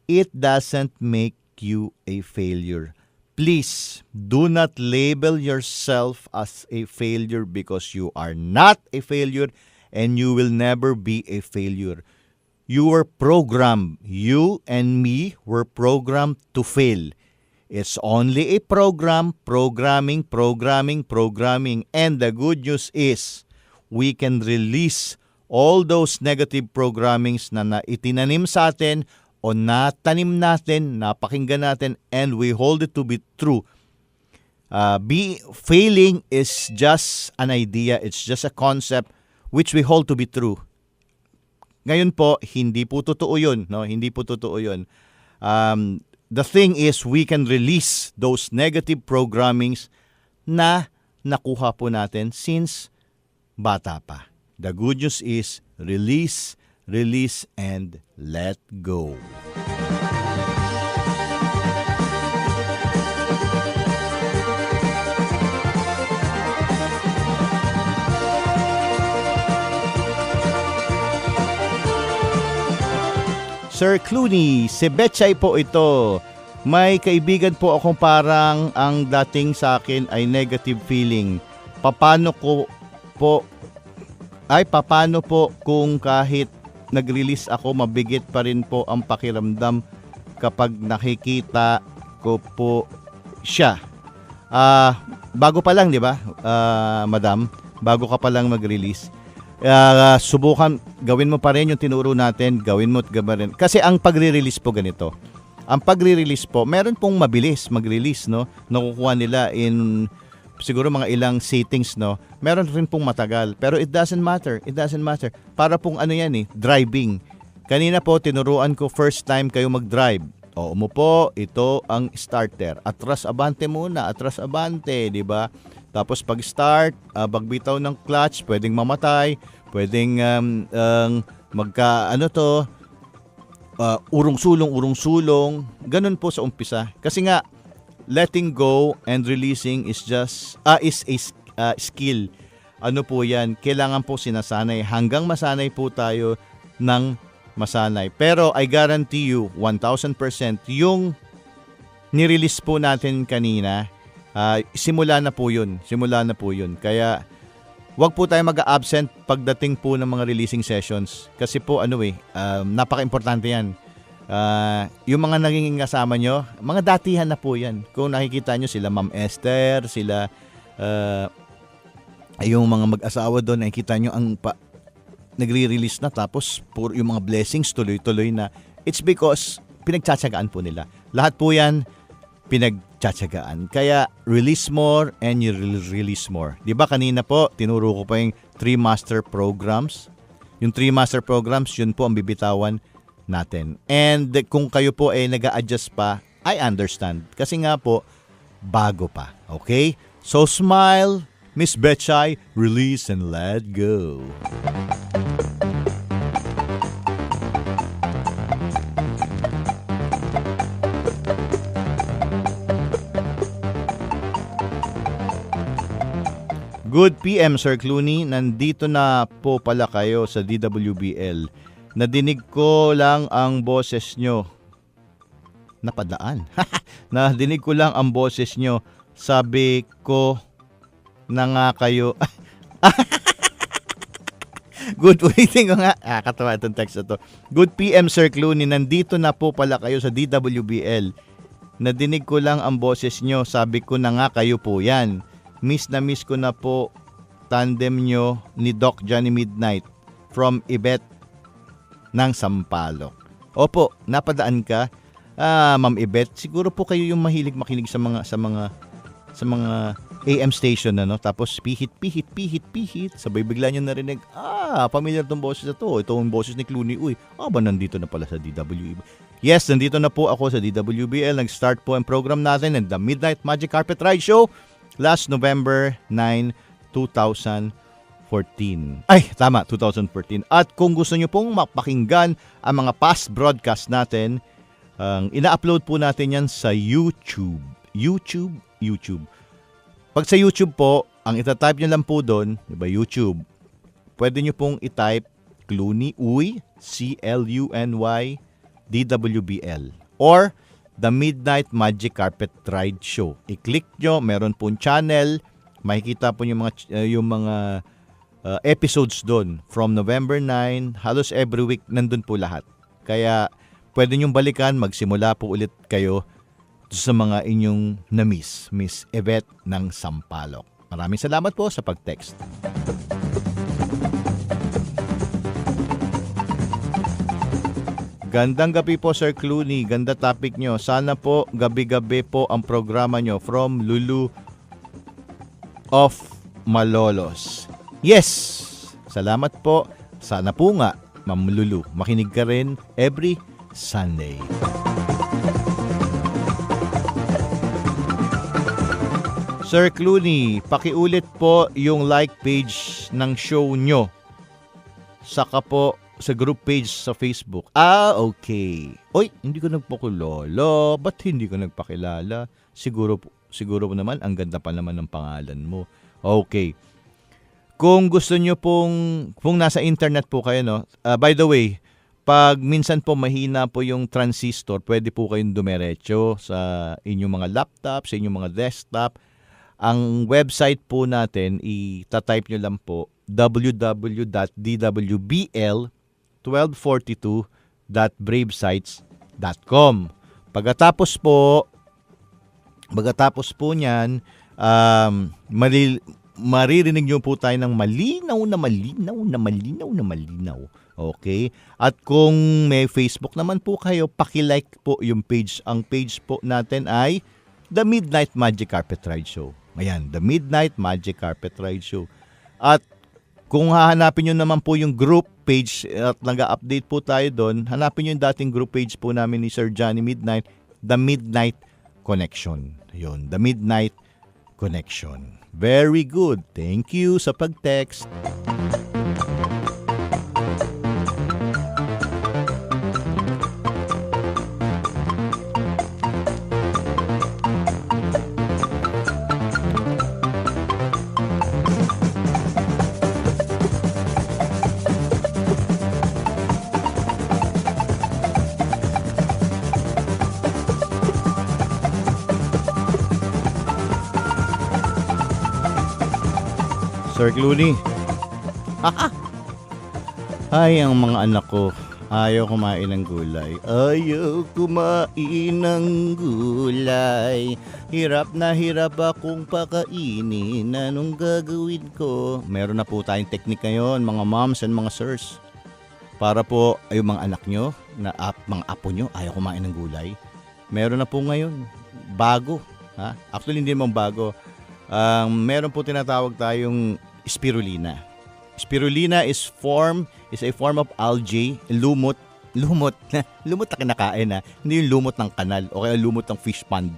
it doesn't make you a failure. Please, do not label yourself as a failure because you are not a failure and you will never be a failure. You were programmed. You and me were programmed to fail. It's only a programming. And the good news is, we can release all those negative programmings na itinanim sa atin o natanim natin, napakinggan natin, and we hold it to be true. Failing is just an idea, it's just a concept which we hold to be true. Ngayon po, hindi po totoo yun. Hindi po totoo yun. The thing is, we can release those negative programmings na nakuha po natin since bata pa. The good news is, release, and let go. Sir Clooney, si Betchay po ito. May kaibigan po akong parang ang dating sa akin ay negative feeling. Paano po kung kahit nag-release ako, mabigit pa rin po ang pakiramdam kapag nakikita ko po siya. Bago pa lang, di ba, madam? Bago ka pa lang mag-release. Subukan, gawin mo pa rin yung tinuro natin, gawin mo at gawin. Kasi ang pagre-release po ganito. Ang pagre-release po, meron pong mabilis mag-release, nakukuha nila in siguro mga ilang settings, meron rin pong matagal. Pero it doesn't matter. Para pong driving. Kanina po, tinuruan ko first time kayo mag-drive. O umupo, ito ang starter. Atras abante muna, atras abante, di ba? Tapos pag start, pagbitaw ng clutch, pwedeng mamatay, pwedeng urong-sulong. Ganun po sa umpisa. Kasi nga, letting go and releasing is a skill. Ano po yan? Kailangan po sinasanay. Hanggang masanay po tayo ng masanay. Pero I guarantee you, 1,000% yung nirelease po natin kanina, simula na po yun. Kaya, wag po tayo mag-absent pagdating po ng mga releasing sessions. Kasi po, napaka-importante yan. Yung mga naging kasama nyo, mga datihan na po yan. Kung nakikita nyo sila Ma'am Esther, sila yung mga mag-asawa doon, nakikita nyo nagre-release na tapos puro yung mga blessings tuloy-tuloy na. It's because pinagtsatsagaan po nila. Lahat po yan pinagtsatsagaan. Kaya release more and you release more. 'Di ba kanina po tinuro ko pa yung 3 master programs. Yung 3 master programs, yun po ang bibitawan natin. And kung kayo po ay nag-a-adjust pa, I understand. Kasi nga po bago pa. Okay? So smile, Miss Betchay, release and let go. Good PM, Sir Clooney. Nandito na po pala kayo sa DWBL. Nadinig ko lang ang boses nyo. Napadaan. Nadinig ko lang ang boses nyo. Sabi ko na nga kayo. Good waiting ko nga. Katawa itong text na to. Good PM, Sir Clooney. Nandito na po pala kayo sa DWBL. Nadinig ko lang ang boses nyo. Sabi ko na nga kayo po yan. Miss na miss ko na po tandem nyo ni Doc Johnny Midnight from Ibet ng Sampaloc. Opo, napadaan ka, Ma'am Ibet. Siguro po kayo yung mahilig makinig sa mga AM station na, no? Tapos pihit. Sabay bigla nyo narinig, familiar tong boses na to. Ito ang boses ni Clooney. Uy, ba nandito na pala sa DWBL? Yes, nandito na po ako sa DWBL. Nag-start po ang program natin and the Midnight Magic Carpet Ride Show last November 9, 2014. Ay, tama, 2014. At kung gusto nyo pong mapakinggan ang mga past broadcast natin, ina-upload po natin yan sa YouTube. YouTube. Pag sa YouTube po, ang itatype nyo lang po doon, diba, YouTube, pwede nyo pong itype Clooney, CLUNY, DWBL. Or The Midnight Magic Carpet Ride Show. I-click nyo, meron pong channel, makikita po yung mga episodes doon. From November 9, halos every week, nandun po lahat. Kaya, pwede nyong balikan, magsimula po ulit kayo sa mga inyong na-miss, Miss Yvette ng Sampaloc. Maraming salamat po sa pag-text. Gandang gabi po, Sir Clooney. Ganda topic nyo. Sana po gabi-gabi po ang programa nyo. From Lulu of Malolos. Yes! Salamat po. Sana po nga, Ma'am Lulu, makinig ka rin every Sunday. Sir Clooney, pakiulit po yung like page ng show nyo. Saka po sa group page sa Facebook. Okay. Oy, hindi ko nagpakilala. Ba't hindi ko nagpakilala? Siguro po naman, ang ganda pa naman ng pangalan mo. Okay. Kung gusto nyo kung nasa internet po kayo, no? By the way, pag minsan po mahina po yung transistor, pwede po kayong dumiretso sa inyong mga laptop, sa inyong mga desktop. Ang website po natin, itatype nyo lang po, www.dwbl1242.bravesites.com. Pagkatapos po niyan, maririnig nyo po tayo ng malinaw. Okay? At kung may Facebook naman po kayo, paki-like po yung page. Ang page po natin ay The Midnight Magic Carpet Ride Show. Ayan, The Midnight Magic Carpet Ride Show. At Kung hahanapin nyo naman po yung group page at nag-update po tayo doon, hanapin nyo yung dating group page po namin ni Sir Johnny Midnight, The Midnight Connection. Yun, The Midnight Connection. Very good. Thank you sa pag-text. Sir Clooney. Ay, ang mga anak ko, ayaw kumain ng gulay. Ayaw kumain ng gulay. Hirap na hirap akong pakainin. Anong gagawin ko? Meron na po tayong teknik ngayon, mga moms and mga sirs. Para po ay mga anak nyo, mga apo nyo, ayaw kumain ng gulay. Meron na po ngayon. Bago. Ha? Actually, hindi naman bago. Meron po tinatawag tayong spirulina. Spirulina is a form of algae, lumot na kinakain na, hindi yung lumot ng kanal o kaya lumot ng fish pond.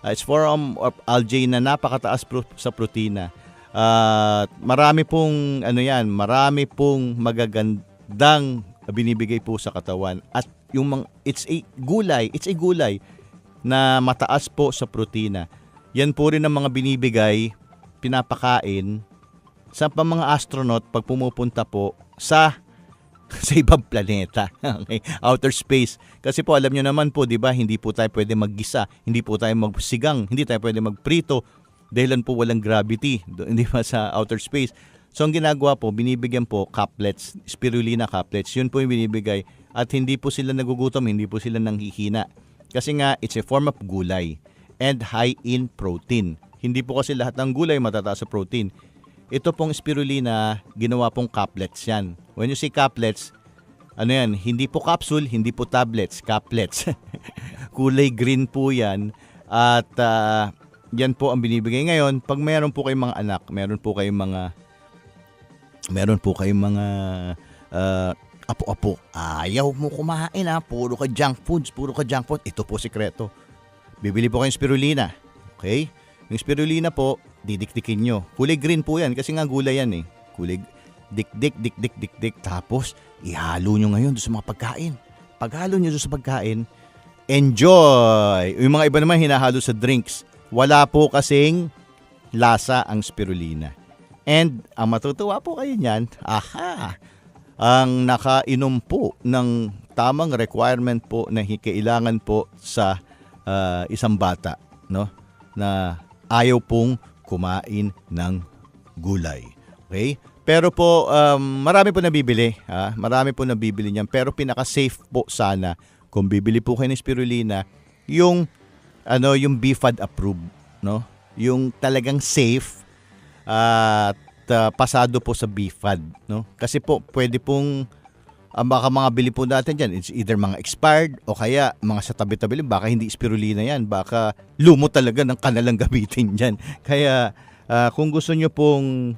It's form of algae na napakataas sa protina. Marami pong marami pong magagandang binibigay po sa katawan at yung it's a gulay na mataas po sa protina. Yan po rin ang mga binibigay, pinapakain sa mga astronaut pag pumupunta po sa ibang planeta, okay? Outer space. Kasi po alam nyo naman po, 'di ba, hindi po tayo pwede maggisa, hindi po tayo magsigang, hindi tayo pwede magprito dahilan po walang gravity, hindi ba, sa outer space. So ang ginagawa po, binibigyan po caplets, spirulina caplets. Yun po yung binibigay at hindi po sila nagugutom, hindi po sila nanghihina. Kasi nga it's a form of gulay and high in protein. Hindi po kasi lahat ng gulay matataas sa protein. Ito pong spirulina, ginawa pong caplets yan. When you say caplets, yan? Hindi po capsule, hindi po tablets, caplets. Kulay green po yan. At yan po ang binibigay ngayon. Pag meron po kayong mga anak, meron po kayong mga apo-apo. Ayaw mo kumain puro ka junk food. Ito po sikreto. Bibili po kayong spirulina. Okay? Yung spirulina po, didikdikin nyo. Kulay green po yan kasi nga gulay yan eh. Kulay dik. Tapos, ihalo nyo ngayon doon sa mga pagkain. Paghalo nyo doon sa pagkain, enjoy! Yung mga iba naman hinahalo sa drinks. Wala po kasing lasa ang spirulina. And, ang matutuwa po kayo niyan, ang nakainom po ng tamang requirement po na kailangan po sa isang bata, no? Na ayaw pong kumain ng gulay. Okay? Pero po, marami po nabibili. Marami po nabibili niyan. Pero pinaka-safe po sana kung bibili po kayo ng spirulina, yung BFAD approved. No? Yung talagang safe at pasado po sa BFAD. No? Kasi po, pwede pong baka mga bili po natin dyan, it's either mga expired o kaya mga sa tabi-tabi, baka hindi spirulina yan, baka lumot talaga ng kanalang gamitin dyan. Kaya kung gusto nyo pong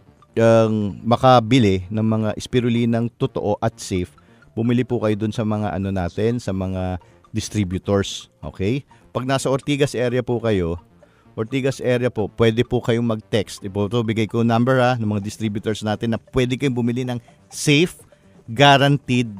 makabili ng mga spirulinang totoo at safe, bumili po kayo dun sa mga sa mga distributors. Okay? Pag nasa Ortigas area po, pwede po kayong mag-text. Bigay ko number ng mga distributors natin na pwede kayong bumili ng safe, guaranteed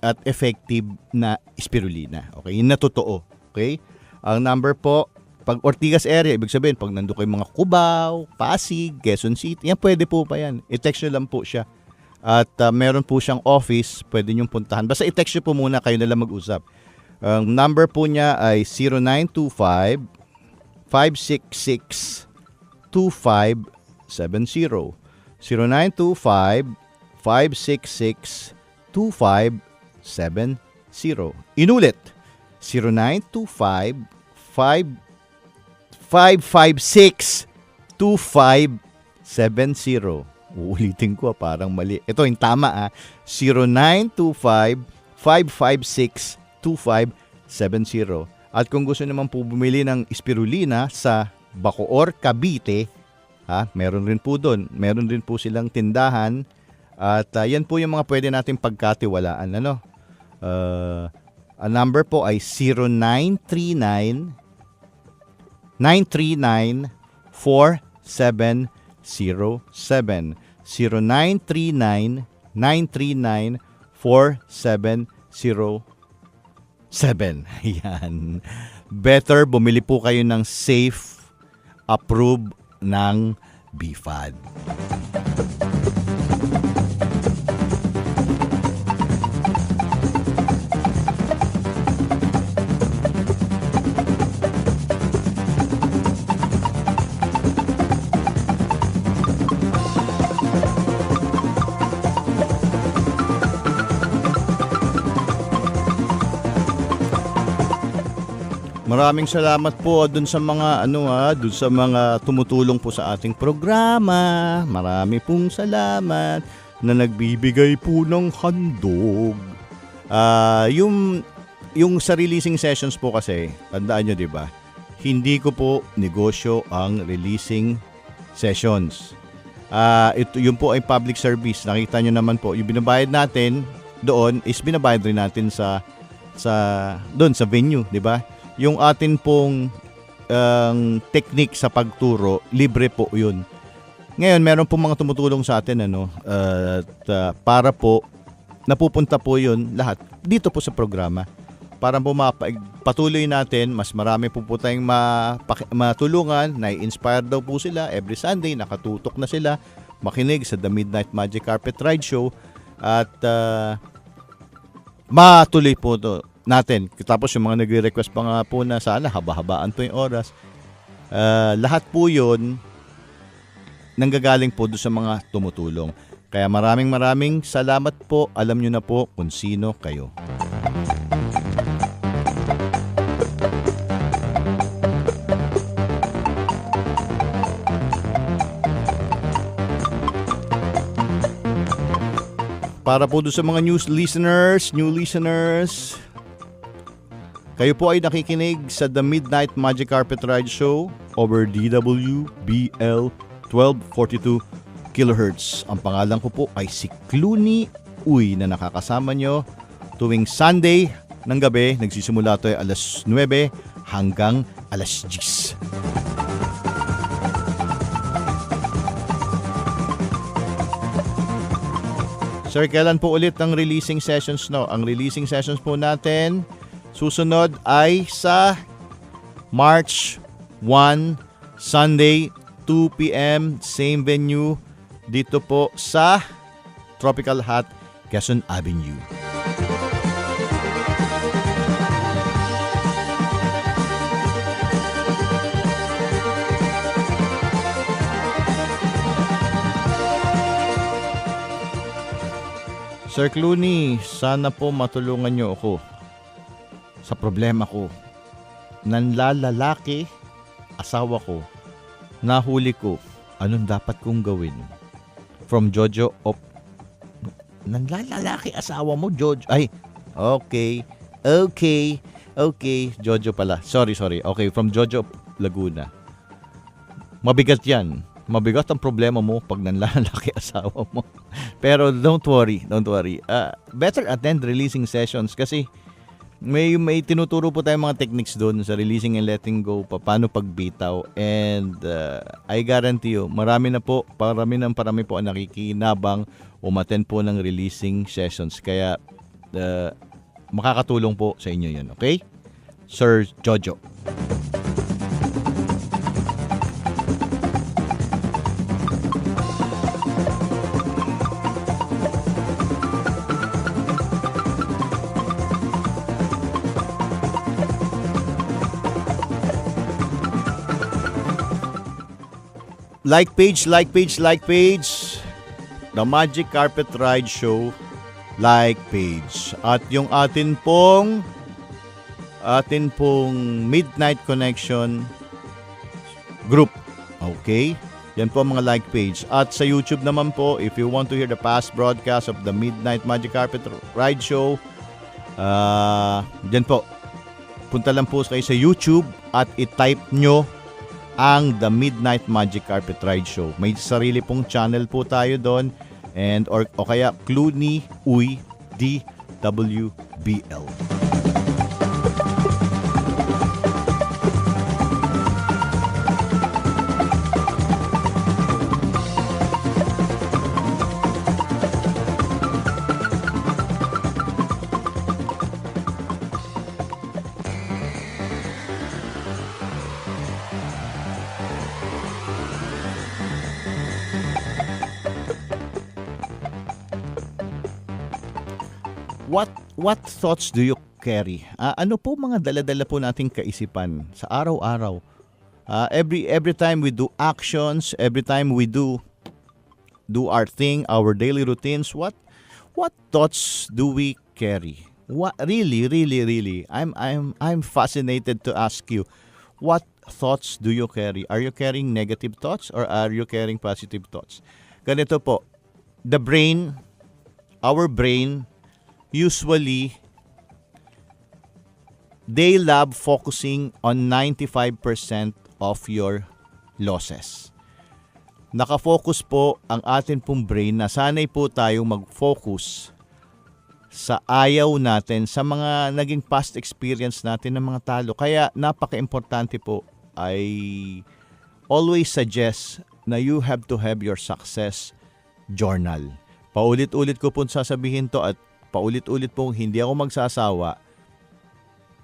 at effective na spirulina. Okay? Yun na totoo. Okay? Ang number po, pag Ortigas area, ibig sabihin, pag nandun kayo mga Cubao, Pasig, Quezon City, yan pwede po pa yan. I-text nyo lang po siya. At meron po siyang office, pwede nyong puntahan. Basta i-text nyo po muna, kayo na lang mag-usap. Ang number po niya ay 0925-566-2570. 0925-566-2570. Inulit, 0925-556-2570. Uulitin ko, parang mali. Ito yung tama 0925-556-2570. At kung gusto naman po bumili ng spirulina sa Bacoor, Cavite, meron rin po doon. Meron rin po silang tindahan At yan po yung mga pwede natin pagkatiwalaan. Ang number po ay 0939 939 4707. 0939 939 4707. Yan. Better bumili po kayo ng safe, approve ng BFAD. Maraming salamat po dun sa mga dun sa mga tumutulong po sa ating programa. Marami pong salamat na nagbibigay po ng handog. Yung sa releasing sessions po kasi, tandaan nyo 'di ba? Hindi ko po negosyo ang releasing sessions. Yun po ay public service. Nakita nyo naman po, yung binabayad natin doon is binabayad rin natin sa venue, 'di ba? Yung atin pong technique sa pagturo, libre po yun. Ngayon, meron po mga tumutulong sa atin para po napupunta po yun lahat dito po sa programa. Para po patuloy natin, mas marami po tayong matulungan, na-inspire daw po sila. Every Sunday, nakatutok na sila makinig sa The Midnight Magic Carpet Ride Show. At matuloy po to natin. Tapos yung mga nagre-request pa nga po na sana haba-habaan po yung oras. Lahat po yun nanggagaling po doon sa mga tumutulong. Kaya maraming salamat po. Alam nyo na po kung sino kayo. Para po doon sa mga new listeners, kayo po ay nakikinig sa The Midnight Magic Carpet Ride Show over DWBL 1242 kHz. Ang pangalan ko po ay si Clooney Uy na nakakasama nyo tuwing Sunday ng gabi. Nagsisimula ito ay alas 9 hanggang alas 10. Sir, kailan po ulit ang releasing sessions? Ang releasing sessions po natin susunod ay sa March 1, Sunday, 2 p.m. Same venue dito po sa Tropical Hut, Quezon Avenue. Sir Clooney, sana po matulungan niyo ako sa problema ko. Nanlalalaki, asawa ko, nahuli ko, anong dapat kong gawin? From Jojo of... Nanlalalaki, asawa mo, Jojo? Ay, okay, Jojo pala. Sorry. Okay, from Jojo of Laguna. Mabigat yan. Mabigat ang problema mo pag nanlalaki asawa mo. Pero don't worry. Better attend releasing sessions kasi may tinuturo po tayong mga techniques doon sa releasing and letting go, paano pagbitaw. And I guarantee you, marami po ang nakikinabang umattend po ng releasing sessions. Kaya makakatulong po sa inyo yun, okay? Sir Jojo. Like page. The Magic Carpet Ride Show like page. At yung atin pong Midnight Connection group. Okay? Yan po ang mga like page. At sa YouTube naman po, if you want to hear the past broadcast of the Midnight Magic Carpet Ride Show, yan po. Punta lang po kayo sa YouTube at i-type nyo ang The Midnight Magic Carpet Ride Show. May sarili pong channel po tayo doon. and o kaya Clooney Uy DWBL. What thoughts do you carry? Ano po mga dala-dala po nating kaisipan sa araw-araw? Every time we do actions, every time we do our thing, our daily routines, what thoughts do we carry? What really I'm fascinated to ask you, what thoughts do you carry? Are you carrying negative thoughts or are you carrying positive thoughts? Ganito po, our brain usually they love focusing on 95% of your losses. Nakafocus po ang atin pong brain na sanay po tayong mag-focus sa ayaw natin, sa mga naging past experience natin ng mga talo. Kaya napaka-importante po, I always suggest na you have to have your success journal. Paulit-ulit ko po sasabihin to at paulit-ulit pong hindi ako magsasawa.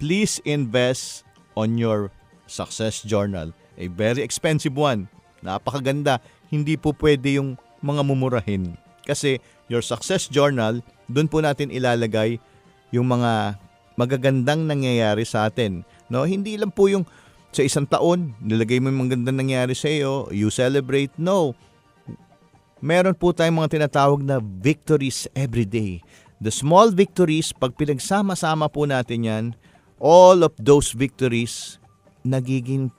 Please invest on your success journal. A very expensive one. Napakaganda. Hindi po pwede yung mga mumurahin. Kasi your success journal, doon po natin ilalagay yung mga magagandang nangyayari sa atin. No, hindi lang po yung sa isang taon, nilagay mo yung magandang nangyayari sa iyo, you celebrate. No. Meron po tayong mga tinatawag na victories every day. The small victories, pag pinagsama-sama po natin yan, all of those victories, nagiging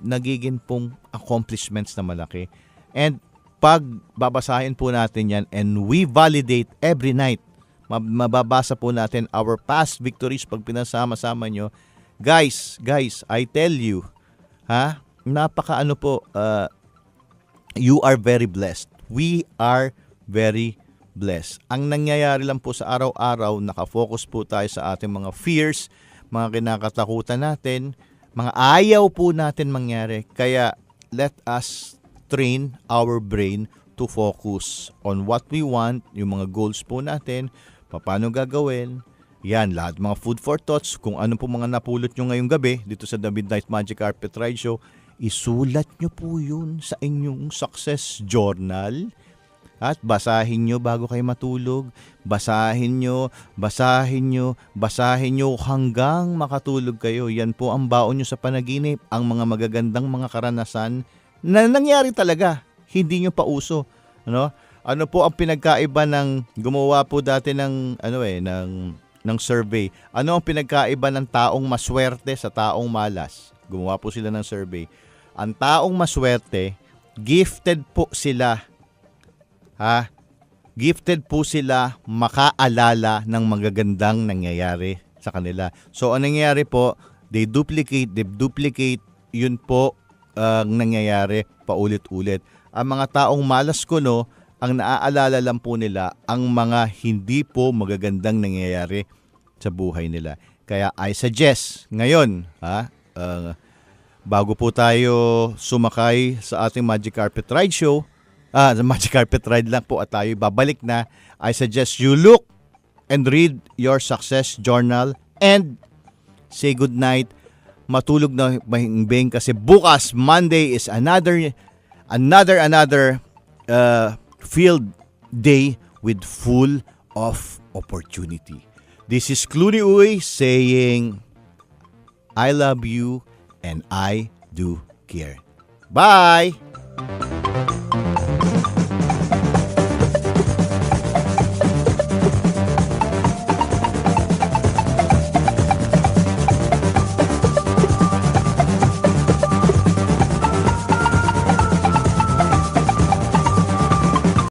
pong accomplishments na malaki. And pag babasahin po natin yan and we validate every night, mababasa po natin our past victories pag pinasama-sama nyo. Guys, I tell you, napaka you are very blessed. We are very blessed. Ang nangyayari lang po sa araw-araw, nakafocus po tayo sa ating mga fears, mga kinakatakutan natin, mga ayaw po natin mangyari. Kaya let us train our brain to focus on what we want, yung mga goals po natin, paano gagawin. Yan, lahat mga food for thoughts, kung ano po mga napulot nyo ngayong gabi dito sa The Midnight Magic Carpet Ride Show, isulat nyo po yun sa inyong success journal. At basahin nyo bago kayo matulog. Basahin nyo hanggang makatulog kayo. Yan po ang baon nyo sa panaginip. Ang mga magagandang mga karanasan na nangyari talaga. Hindi nyo pa uso. Ano po ang pinagkaiba ng gumawa po dati ng survey? Ano ang pinagkaiba ng taong maswerte sa taong malas? Gumawa po sila ng survey. Ang taong maswerte, gifted po sila. Gifted po sila makaalala ng magagandang nangyayari sa kanila. So, ang nangyayari po, they duplicate, yun po ang nangyayari paulit-ulit. Ang mga taong malas kuno, ang naaalala lang po nila ang mga hindi po magagandang nangyayari sa buhay nila. Kaya I suggest ngayon, bago po tayo sumakay sa ating Magic Carpet Ride Show, sa Magic Carpet Ride lang po at tayo babalik na, I suggest you look and read your success journal and say good night. Matulog na mahimbing kasi bukas, Monday, is another field day with full of opportunity. This is Clooney Uy saying, I love you and I do care. Bye!